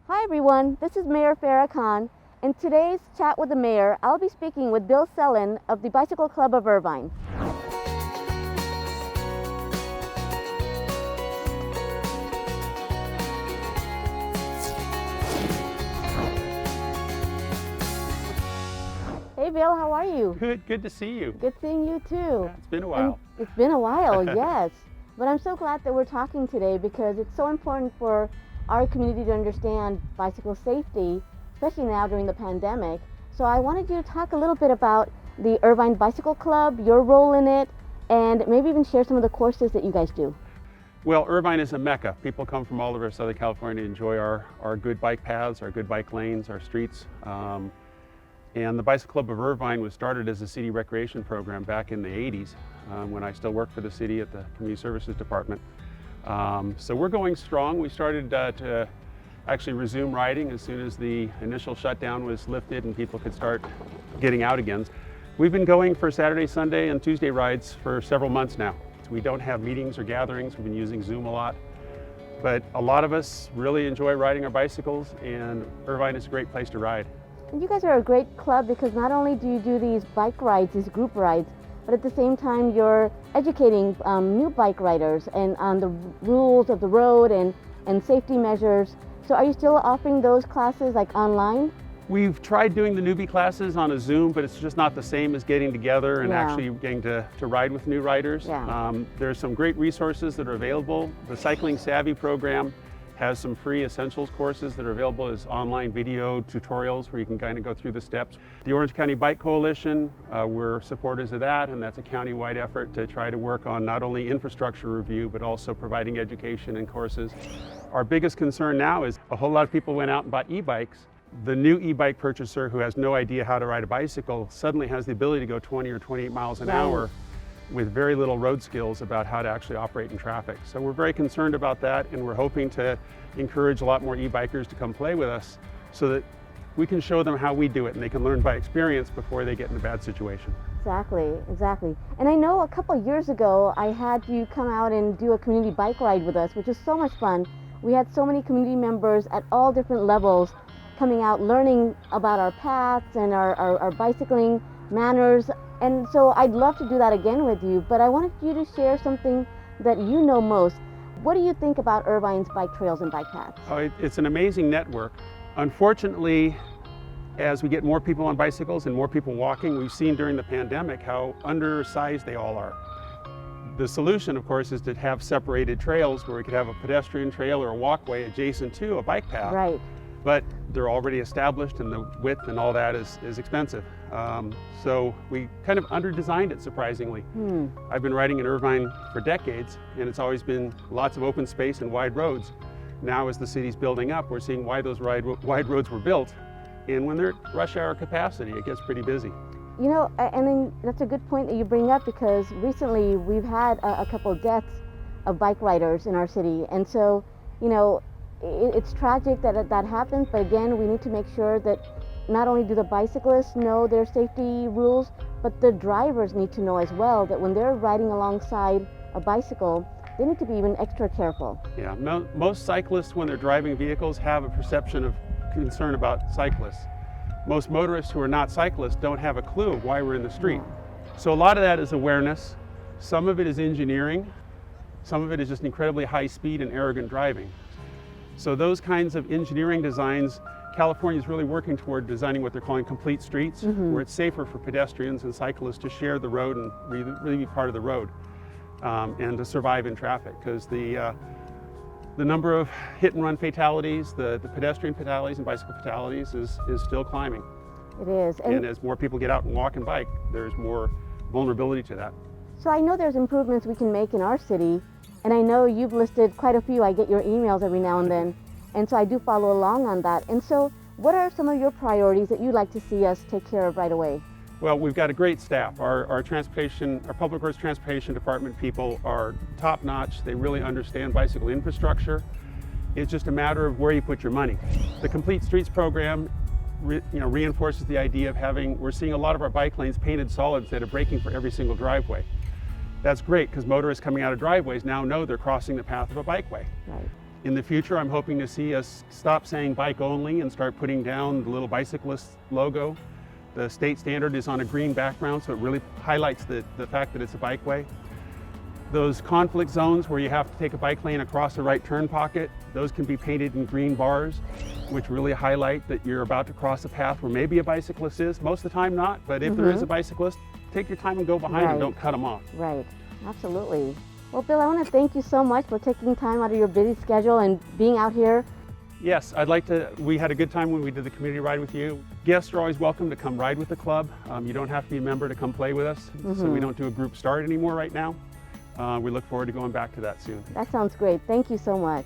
Hi everyone, this is Mayor Farrah N. In today's chat with the mayor, I'll be speaking with Bill Sellin of the Bicycle Club of Irvine. Hey Bill, how are you? Good to see you. Good seeing you too. Yeah, it's been a while. It's been a while, yes. But I'm so glad that we're talking today because it's so important for our community to understand bicycle safety, especially now during the pandemic. So I wanted you to talk a little bit about the Irvine Bicycle Club, your role in it, and maybe even share some of the courses that you guys do. Well, Irvine is a mecca. People come from all over Southern California to enjoy our good bike paths, our good bike lanes, our streets. And the Bicycle Club of Irvine was started as a city recreation program back in the 80s when I still worked for the city at the Community Services Department. So we're going strong. We started to actually resume riding as soon as the initial shutdown was lifted and people could start getting out again. We've been going for Saturday, Sunday, and Tuesday rides for several months now. We don't have meetings or gatherings. We've been using Zoom a lot. But a lot of us really enjoy riding our bicycles, and Irvine is a great place to ride. And you guys are a great club because not only do you do these bike rides, these group rides, but at the same time you're educating new bike riders and on the rules of the road and safety measures. So are you still offering those classes like online? We've tried doing the newbie classes on a Zoom, but it's just not the same as getting together and actually getting to ride with new riders. There's some great resources that are available. The Cycling Savvy program has some free essentials courses that are available as online video tutorials where you can kind of go through the steps. The Orange County Bike Coalition, we're supporters of that, and that's a county-wide effort to try to work on not only infrastructure review, but also providing education and courses. Our biggest concern now is a whole lot of people went out and bought e-bikes. The new e-bike purchaser who has no idea how to ride a bicycle suddenly has the ability to go 20 or 28 miles an hour with very little road skills about how to actually operate in traffic. So we're very concerned about that, and we're hoping to encourage a lot more e-bikers to come play with us so that we can show them how we do it and they can learn by experience before they get in a bad situation. Exactly. And I know a couple of years ago I had you come out and do a community bike ride with us, which was so much fun. We had so many community members at all different levels coming out learning about our paths and our bicycling manners. And so I'd love to do that again with you, but I wanted you to share something that you know most. What do you think about Irvine's bike trails and bike paths? Oh, it's an amazing network. Unfortunately, as we get more people on bicycles and more people walking, we've seen during the pandemic how undersized they all are. The solution, of course, is to have separated trails where we could have a pedestrian trail or a walkway adjacent to a bike path. Right. But they're already established and the width and all that is expensive. So we kind of under-designed it, surprisingly. I've been riding in Irvine for decades, and it's always been lots of open space and wide roads. Now as the city's building up, we're seeing why those wide roads were built. And when they're at rush hour capacity, it gets pretty busy. You know, and then that's a good point that you bring up because recently we've had a couple of deaths of bike riders in our city. And so, you know, it's tragic that that happens, but again, we need to make sure that not only do the bicyclists know their safety rules, but the drivers need to know as well that when they're riding alongside a bicycle, they need to be even extra careful. Yeah, most cyclists when they're driving vehicles have a perception of concern about cyclists. Most motorists who are not cyclists don't have a clue of why we're in the street. So a lot of that is awareness. Some of it is engineering. Some of it is just incredibly high speed and arrogant driving. So those kinds of engineering designs, California is really working toward designing what they're calling complete streets, where it's safer for pedestrians and cyclists to share the road and really be part of the road and to survive in traffic. Because the number of hit and run fatalities, the pedestrian fatalities and bicycle fatalities is still climbing. It is. And as more people get out and walk and bike, there's more vulnerability to that. So I know there's improvements we can make in our city, and I know you've listed quite a few. I get your emails every now and then, and so I do follow along on that. And so what are some of your priorities that you'd like to see us take care of right away? Well, we've got a great staff. Our Public Works Transportation Department people are top-notch. They really understand bicycle infrastructure. It's just a matter of where you put your money. The Complete Streets program reinforces the idea of we're seeing a lot of our bike lanes painted solid instead of braking for every single driveway. That's great because motorists coming out of driveways now know they're crossing the path of a bikeway. Right. In the future, I'm hoping to see us stop saying bike only and start putting down the little bicyclist logo. The state standard is on a green background, so it really highlights the fact that it's a bikeway. Those conflict zones where you have to take a bike lane across the right turn pocket, those can be painted in green bars, which really highlight that you're about to cross a path where maybe a bicyclist is. Most of the time not, but if there is a bicyclist, take your time and go behind them, don't cut them off. Right, absolutely. Well, Bill, I want to thank you so much for taking time out of your busy schedule and being out here. Yes, we had a good time when we did the community ride with you. Guests are always welcome to come ride with the club. You don't have to be a member to come play with us, so we don't do a group start anymore right now. We look forward to going back to that soon. That sounds great. Thank you so much.